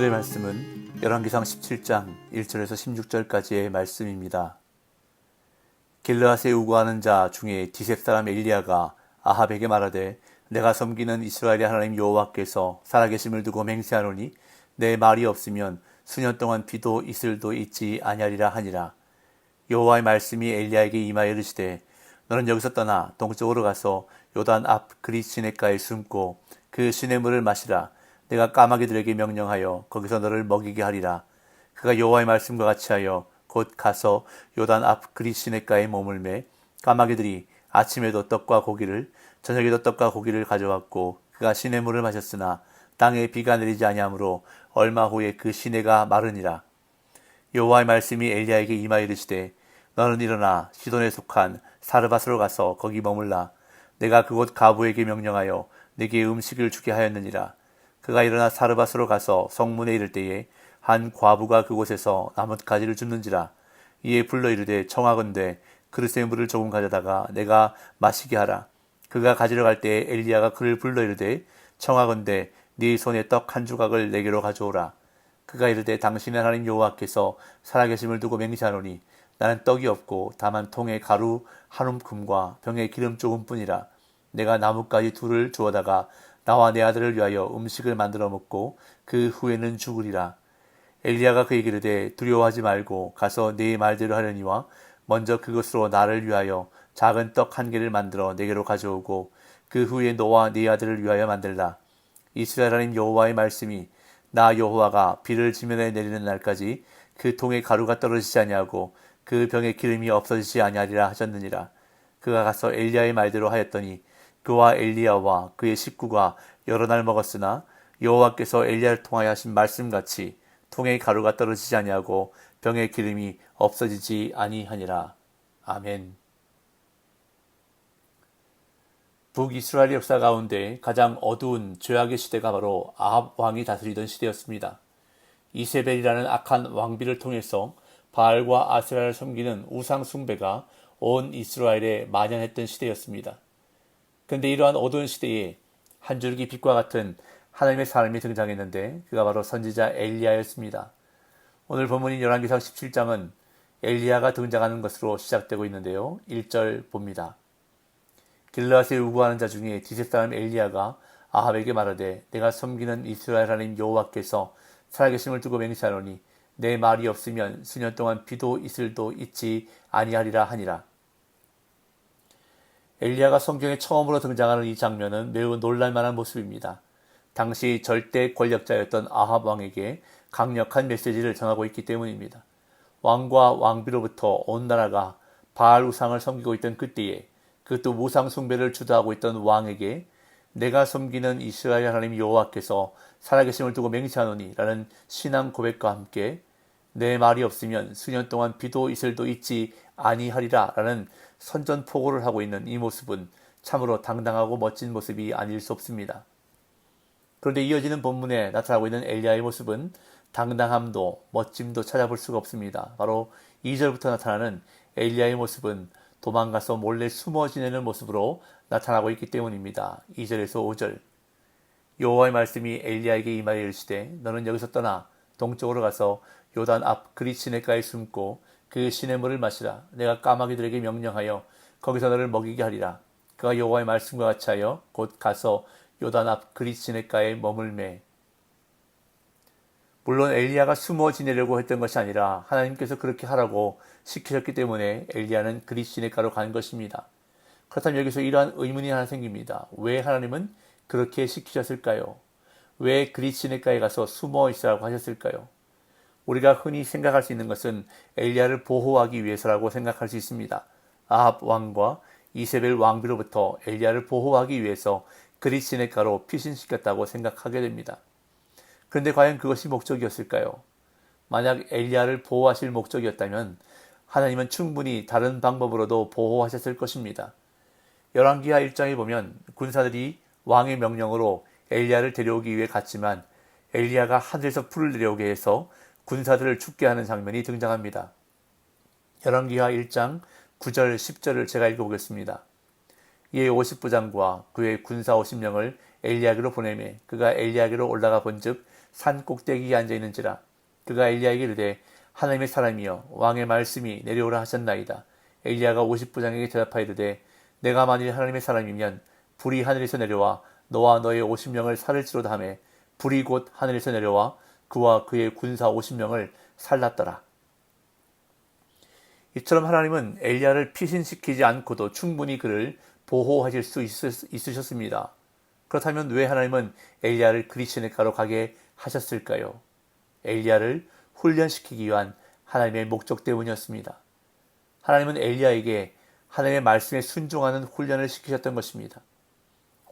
오늘의 말씀은 열왕기상 17장 1절에서 16절까지의 말씀입니다. 길르앗에 우거하는 자 중에 디셉 사람 엘리야가 아합에게 말하되 내가 섬기는 이스라엘의 하나님 여호와께서 살아계심을 두고 맹세하노니 내 말이 없으면 수년 동안 비도 이슬도 있지 아니하리라 하니라. 여호와의 말씀이 엘리야에게 임하여 이르시되 너는 여기서 떠나 동쪽으로 가서 요단 앞 그릿 시냇가에 숨고 그 시냇물을 마시라. 내가 까마귀들에게 명령하여 거기서 너를 먹이게 하리라. 그가 여호와의 말씀과 같이 하여 곧 가서 요단 앞 그릿 시냇가에 머물매 까마귀들이 아침에도 떡과 고기를 저녁에도 떡과 고기를 가져왔고 그가 시냇물을 마셨으나 땅에 비가 내리지 아니하므로 얼마 후에 그 시내가 마르니라. 여호와의 말씀이 엘리야에게 임하여 이르시되 너는 일어나 시돈에 속한 사르밧으로 가서 거기 머물라. 내가 그곳 가부에게 명령하여 네게 음식을 주게 하였느니라. 그가 일어나 사르밧으로 가서 성문에 이를 때에 한 과부가 그곳에서 나뭇가지를 줍는지라. 이에 불러 이르되 청하건대 그릇에 물을 조금 가져다가 내가 마시게 하라. 그가 가지러 갈 때에 엘리야가 그를 불러 이르되 청하건대 네 손에 떡 한 조각을 내게로 가져오라. 그가 이르되 당신의 하나님 여호와께서 살아계심을 두고 맹세하노니 나는 떡이 없고 다만 통에 가루 한 움큼과 병에 기름 조금뿐이라. 내가 나뭇가지 둘을 주워다가 나와 내 아들을 위하여 음식을 만들어 먹고 그 후에는 죽으리라. 엘리야가 그에게 이르되 두려워하지 말고 가서 네 말대로 하려니와 먼저 그것으로 나를 위하여 작은 떡 한 개를 만들어 내게로 가져오고 그 후에 너와 네 아들을 위하여 만들라. 이스라엘 하나님 여호와의 말씀이 나 여호와가 비를 지면에 내리는 날까지 그 통에 가루가 떨어지지 아니하고 그 병에 기름이 없어지지 아니하리라 하셨느니라. 그가 가서 엘리야의 말대로 하였더니 그와 엘리야와 그의 식구가 여러 날 먹었으나 여호와께서 엘리야를 통하여 하신 말씀같이 통에 가루가 떨어지지 아니하고 병에 기름이 없어지지 아니하니라. 아멘. 북이스라엘 역사 가운데 가장 어두운 죄악의 시대가 바로 아합 왕이 다스리던 시대였습니다. 이세벨이라는 악한 왕비를 통해서 바알과 아세라를 섬기는 우상 숭배가 온 이스라엘에 만연했던 시대였습니다. 그런데 이러한 어두운 시대에 한 줄기 빛과 같은 하나님의 사람이 등장했는데 그가 바로 선지자 엘리야였습니다. 오늘 본문인 열왕기상 17장은 엘리야가 등장하는 것으로 시작되고 있는데요. 1절 봅니다. 길르앗에 우거하는 자 중에 디셉 사람 엘리야가 아합에게 말하되 내가 섬기는 이스라엘 하나님 여호와께서 살아계심을 두고 맹세하노니 내 말이 없으면 수년 동안 비도 이슬도 있지 아니하리라 하니라. 엘리야가 성경에 처음으로 등장하는 이 장면은 매우 놀랄만한 모습입니다. 당시 절대 권력자였던 아합 왕에게 강력한 메시지를 전하고 있기 때문입니다. 왕과 왕비로부터 온 나라가 바알 우상을 섬기고 있던 그때에 그것도 우상 숭배를 주도하고 있던 왕에게 내가 섬기는 이스라엘 하나님 여호와께서 살아계심을 두고 맹세하노니 라는 신앙 고백과 함께 내 말이 없으면 수년 동안 비도 이슬도 있지 아니하리라 라는 선전포고를 하고 있는 이 모습은 참으로 당당하고 멋진 모습이 아닐 수 없습니다. 그런데 이어지는 본문에 나타나고 있는 엘리야의 모습은 당당함도 멋짐도 찾아볼 수가 없습니다. 바로 2절부터 나타나는 엘리야의 모습은 도망가서 몰래 숨어 지내는 모습으로 나타나고 있기 때문입니다. 2절에서 5절 여호와의 말씀이 엘리야에게 임하여 이르시되 너는 여기서 떠나 동쪽으로 가서 요단 앞 그릿 시냇가에 숨고 그 시냇물을 마시라. 내가 까마귀들에게 명령하여 거기서 너를 먹이게 하리라. 그가 여호와의 말씀과 같이 하여 곧 가서 요단 앞 그릿 시냇가에 머물매. 물론 엘리야가 숨어 지내려고 했던 것이 아니라 하나님께서 그렇게 하라고 시키셨기 때문에 엘리야는 그릿 시냇가로 간 것입니다. 그렇다면 여기서 이러한 의문이 하나 생깁니다. 왜 하나님은 그렇게 시키셨을까요? 왜 그릿 시냇가에 가서 숨어 있으라고 하셨을까요? 우리가 흔히 생각할 수 있는 것은 엘리야를 보호하기 위해서라고 생각할 수 있습니다. 아합 왕과 이세벨 왕비로부터 엘리야를 보호하기 위해서 그릿 시냇가로 피신시켰다고 생각하게 됩니다. 그런데 과연 그것이 목적이었을까요? 만약 엘리야를 보호하실 목적이었다면 하나님은 충분히 다른 방법으로도 보호하셨을 것입니다. 열왕기하 1장에 보면 군사들이 왕의 명령으로 엘리야를 데려오기 위해 갔지만 엘리야가 하늘에서 불을 내려오게 해서 군사들을 죽게 하는 장면이 등장합니다. 열왕기하 1장 9절 10절을 제가 읽어보겠습니다. 이에 50부장과 그의 군사 50명을 엘리야에게로 보내매 그가 엘리야에게로 올라가 본즉 산 꼭대기에 앉아 있는지라. 그가 엘리야에게 이르되 하나님의 사람이여 왕의 말씀이 내려오라 하셨나이다. 엘리야가 50부장에게 대답하이르되 내가 만일 하나님의 사람이면 불이 하늘에서 내려와 너와 너의 50명을 살을지로다 하매 불이 곧 하늘에서 내려와 그와 그의 군사 50명을 살랐더라. 이처럼 하나님은 엘리야를 피신시키지 않고도 충분히 그를 보호하실 수 있으셨습니다. 그렇다면 왜 하나님은 엘리야를 그리 시냇가로 가게 하셨을까요? 엘리야를 훈련시키기 위한 하나님의 목적 때문이었습니다. 하나님은 엘리야에게 하나님의 말씀에 순종하는 훈련을 시키셨던 것입니다.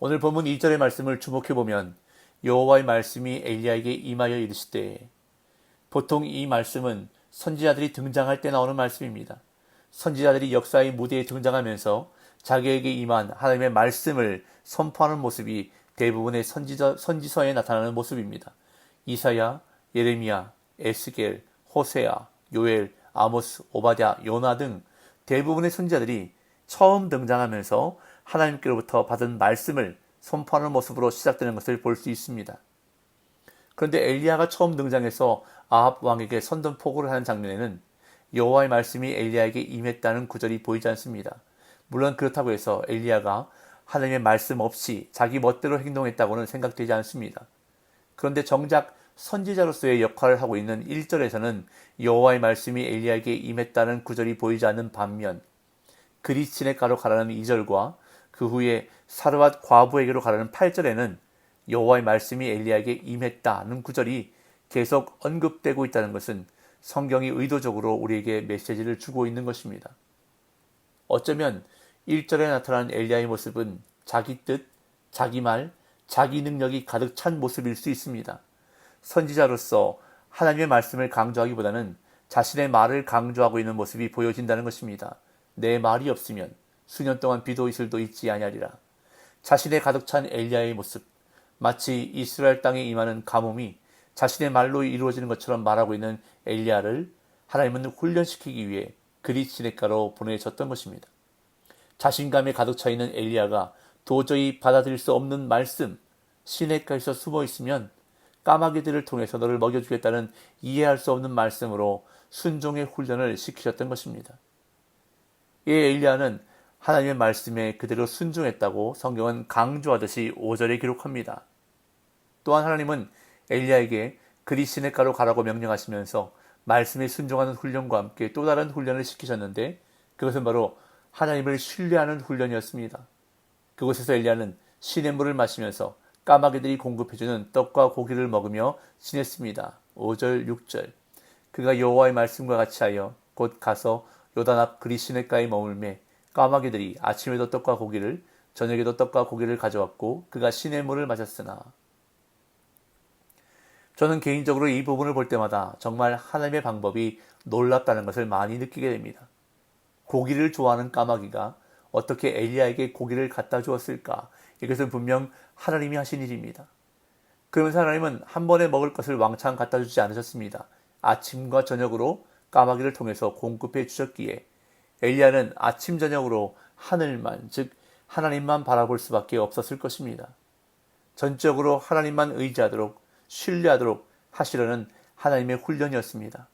오늘 본문 2절의 말씀을 주목해보면 여호와의 말씀이 엘리야에게 임하여 이르시되, 보통 이 말씀은 선지자들이 등장할 때 나오는 말씀입니다. 선지자들이 역사의 무대에 등장하면서 자기에게 임한 하나님의 말씀을 선포하는 모습이 대부분의 선지서에 나타나는 모습입니다. 이사야, 예레미야, 에스겔, 호세아, 요엘, 아모스, 오바댜, 요나 등 대부분의 선지자들이 처음 등장하면서 하나님께로부터 받은 말씀을 선포하는 모습으로 시작되는 것을 볼 수 있습니다. 그런데 엘리야가 처음 등장해서 아합 왕에게 선전포고를 하는 장면에는 여호와의 말씀이 엘리야에게 임했다는 구절이 보이지 않습니다. 물론 그렇다고 해서 엘리야가 하나님의 말씀 없이 자기 멋대로 행동했다고는 생각되지 않습니다. 그런데 정작 선지자로서의 역할을 하고 있는 1절에서는 여호와의 말씀이 엘리야에게 임했다는 구절이 보이지 않는 반면 그리 시냇가로 가라는 2절과 그 후에 사르밧 과부에게로 가라는 8절에는 여호와의 말씀이 엘리야에게 임했다는 구절이 계속 언급되고 있다는 것은 성경이 의도적으로 우리에게 메시지를 주고 있는 것입니다. 어쩌면 1절에 나타난 엘리야의 모습은 자기 뜻, 자기 말, 자기 능력이 가득 찬 모습일 수 있습니다. 선지자로서 하나님의 말씀을 강조하기보다는 자신의 말을 강조하고 있는 모습이 보여진다는 것입니다. 내 말이 없으면 수년 동안 비도 이슬도 있지 아니하리라. 자신의 가득 찬 엘리야의 모습, 마치 이스라엘 땅에 임하는 가뭄이 자신의 말로 이루어지는 것처럼 말하고 있는 엘리야를 하나님은 훈련시키기 위해 그리 시냇가로 보내셨던 것입니다. 자신감에 가득 차 있는 엘리야가 도저히 받아들일 수 없는 말씀, 시냇가에서 숨어 있으면 까마귀들을 통해서 너를 먹여주겠다는 이해할 수 없는 말씀으로 순종의 훈련을 시키셨던 것입니다. 이 엘리야는 하나님의 말씀에 그대로 순종했다고 성경은 강조하듯이 5절에 기록합니다. 또한 하나님은 엘리야에게 그리 시냇가로 가라고 명령하시면서 말씀에 순종하는 훈련과 함께 또 다른 훈련을 시키셨는데 그것은 바로 하나님을 신뢰하는 훈련이었습니다. 그곳에서 엘리야는 시냇물을 마시면서 까마귀들이 공급해주는 떡과 고기를 먹으며 지냈습니다. 5절, 6절. 그가 여호와의 말씀과 같이 하여 곧 가서 요단 앞 그리 시냇가에 머물매 까마귀들이 아침에도 떡과 고기를 저녁에도 떡과 고기를 가져왔고 그가 시냇물을 마셨으나. 저는 개인적으로 이 부분을 볼 때마다 정말 하나님의 방법이 놀랍다는 것을 많이 느끼게 됩니다. 고기를 좋아하는 까마귀가 어떻게 엘리야에게 고기를 갖다 주었을까? 이것은 분명 하나님이 하신 일입니다. 그러면서 하나님은 한 번에 먹을 것을 왕창 갖다 주지 않으셨습니다. 아침과 저녁으로 까마귀를 통해서 공급해 주셨기에 엘리야는 아침 저녁으로 하늘만, 즉 하나님만 바라볼 수밖에 없었을 것입니다. 전적으로 하나님만 의지하도록 신뢰하도록 하시려는 하나님의 훈련이었습니다.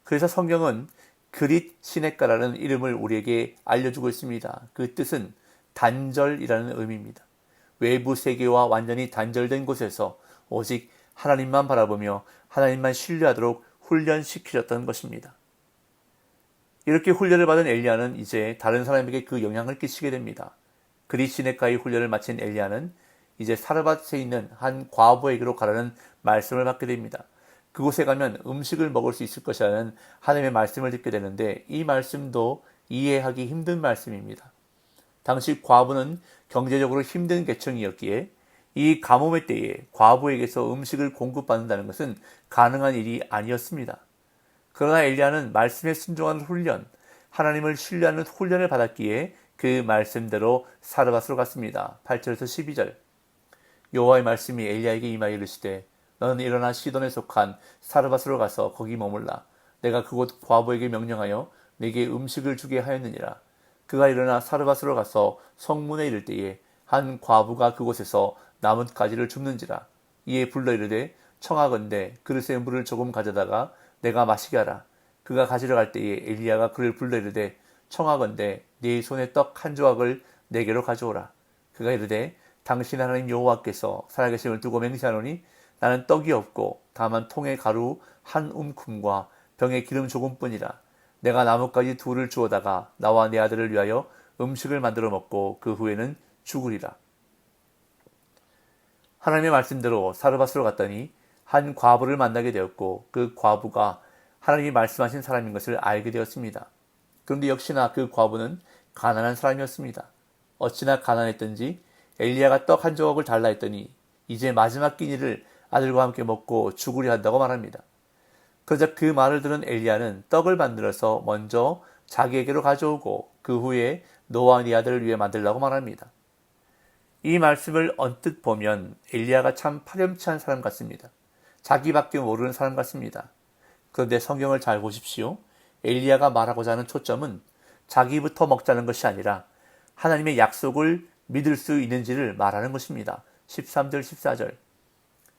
그래서 성경은 그릿 시냇가라는 이름을 우리에게 알려주고 있습니다. 그 뜻은 단절이라는 의미입니다. 외부 세계와 완전히 단절된 곳에서 오직 하나님만 바라보며 하나님만 신뢰하도록 훈련시키셨던 것입니다. 이렇게 훈련을 받은 엘리야는 이제 다른 사람에게 그 영향을 끼치게 됩니다. 그릿 시냇가의 훈련을 마친 엘리야는 이제 사르밧에 있는 한 과부에게로 가라는 말씀을 받게 됩니다. 그곳에 가면 음식을 먹을 수 있을 것이라는 하나님의 말씀을 듣게 되는데 이 말씀도 이해하기 힘든 말씀입니다. 당시 과부는 경제적으로 힘든 계층이었기에 이 가뭄의 때에 과부에게서 음식을 공급받는다는 것은 가능한 일이 아니었습니다. 그러나 엘리야는 말씀에 순종하는 훈련, 하나님을 신뢰하는 훈련을 받았기에 그 말씀대로 사르밧으로 갔습니다. 8절에서 12절. 여호와의 말씀이 엘리야에게 임하여 이르시되 너는 일어나 시돈에 속한 사르밧으로 가서 거기 머물라. 내가 그곳 과부에게 명령하여 내게 음식을 주게 하였느니라. 그가 일어나 사르밧으로 가서 성문에 이를 때에 한 과부가 그곳에서 나뭇가지를 줍는지라. 이에 불러 이르되 청하건대 그릇에 물을 조금 가져다가 내가 마시게 하라. 그가 가지러 갈 때에 엘리야가 그를 불러 이르되 청하건대 네 손에 떡 한 조각을 내게로 가져오라. 그가 이르되 당신 하나님 여호와께서 살아계심을 두고 맹세하노니 나는 떡이 없고 다만 통에 가루 한 움큼과 병에 기름 조금뿐이라. 내가 나뭇가지 둘을 주워다가 나와 내 아들을 위하여 음식을 만들어 먹고 그 후에는 죽으리라. 하나님의 말씀대로 사르밧으로 갔더니 한 과부를 만나게 되었고 그 과부가 하나님이 말씀하신 사람인 것을 알게 되었습니다. 그런데 역시나 그 과부는 가난한 사람이었습니다. 어찌나 가난했던지 엘리야가 떡 한 조각을 달라 했더니 이제 마지막 끼니를 아들과 함께 먹고 죽으려 한다고 말합니다. 그러자 그 말을 들은 엘리야는 떡을 만들어서 먼저 자기에게로 가져오고 그 후에 너와 네 아들을 위해 만들라고 말합니다. 이 말씀을 언뜻 보면 엘리야가 참 파렴치한 사람 같습니다. 자기밖에 모르는 사람 같습니다. 그런데 성경을 잘 보십시오. 엘리야가 말하고자 하는 초점은 자기부터 먹자는 것이 아니라 하나님의 약속을 믿을 수 있는지를 말하는 것입니다. 13절 14절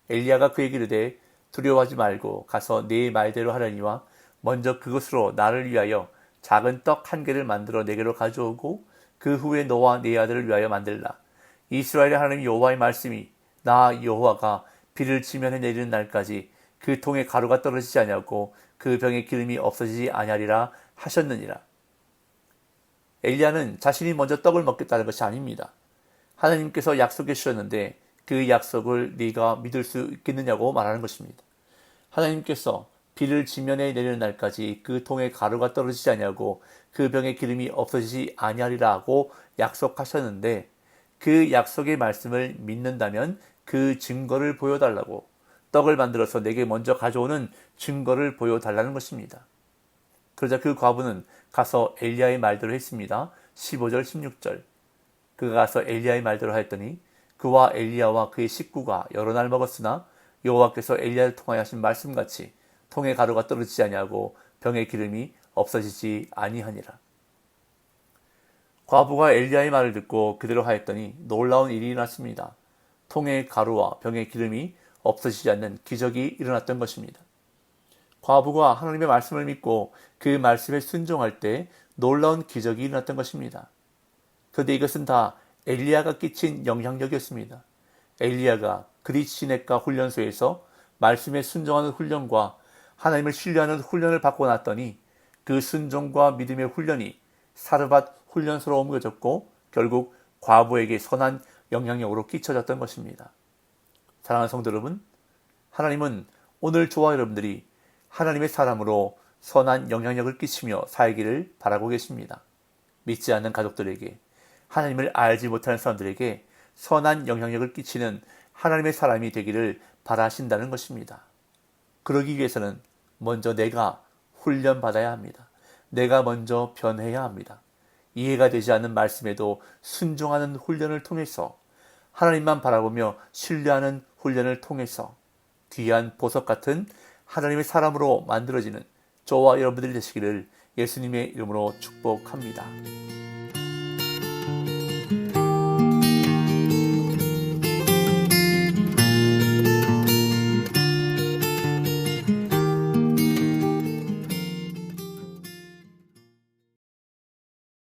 엘리야가 그에게 이르되 두려워하지 말고 가서 네 말대로 하려니와 먼저 그것으로 나를 위하여 작은 떡 한 개를 만들어 내게로 가져오고 그 후에 너와 네 아들을 위하여 만들라. 이스라엘의 하나님 여호와의 말씀이 나 여호와가 비를 지면에 내리는 날까지 그 통에 가루가 떨어지지 아니하고 그 병에 기름이 없어지지 아니하리라 하셨느니라. 엘리야는 자신이 먼저 떡을 먹겠다는 것이 아닙니다. 하나님께서 약속해 주셨는데 그 약속을 네가 믿을 수 있겠느냐고 말하는 것입니다. 하나님께서 비를 지면에 내리는 날까지 그 통에 가루가 떨어지지 아니하고 그 병에 기름이 없어지지 아니하리라고 약속하셨는데 그 약속의 말씀을 믿는다면 그 증거를 보여달라고 떡을 만들어서 내게 먼저 가져오는 증거를 보여달라는 것입니다. 그러자 그 과부는 가서 엘리야의 말대로 했습니다. 15절 16절 그가 가서 엘리야의 말대로 하였더니 그와 엘리야와 그의 식구가 여러 날 먹었으나 여호와께서 엘리야를 통하여 하신 말씀같이 통에 가루가 떨어지지 아니하고 병에 기름이 없어지지 아니하니라. 과부가 엘리야의 말을 듣고 그대로 하였더니 놀라운 일이 일어났습니다. 통에 가루와 병에 기름이 없어지지 않는 기적이 일어났던 것입니다. 과부가 하나님의 말씀을 믿고 그 말씀에 순종할 때 놀라운 기적이 일어났던 것입니다. 그런데 이것은 다 엘리야가 끼친 영향력이었습니다. 엘리야가 그리스네카 훈련소에서 말씀에 순종하는 훈련과 하나님을 신뢰하는 훈련을 받고 났더니 그 순종과 믿음의 훈련이 사르밧 훈련소로 옮겨졌고 결국 과부에게 선한 영향력으로 끼쳐졌던 것입니다. 사랑하는 성도 여러분, 하나님은 오늘 저와 여러분들이 하나님의 사람으로 선한 영향력을 끼치며 살기를 바라고 계십니다. 믿지 않는 가족들에게, 하나님을 알지 못하는 사람들에게 선한 영향력을 끼치는 하나님의 사람이 되기를 바라신다는 것입니다. 그러기 위해서는 먼저 내가 훈련받아야 합니다. 내가 먼저 변해야 합니다. 이해가 되지 않는 말씀에도 순종하는 훈련을 통해서 하나님만 바라보며 신뢰하는 훈련을 통해서 귀한 보석 같은 하나님의 사람으로 만들어지는 저와 여러분들이 되시기를 예수님의 이름으로 축복합니다.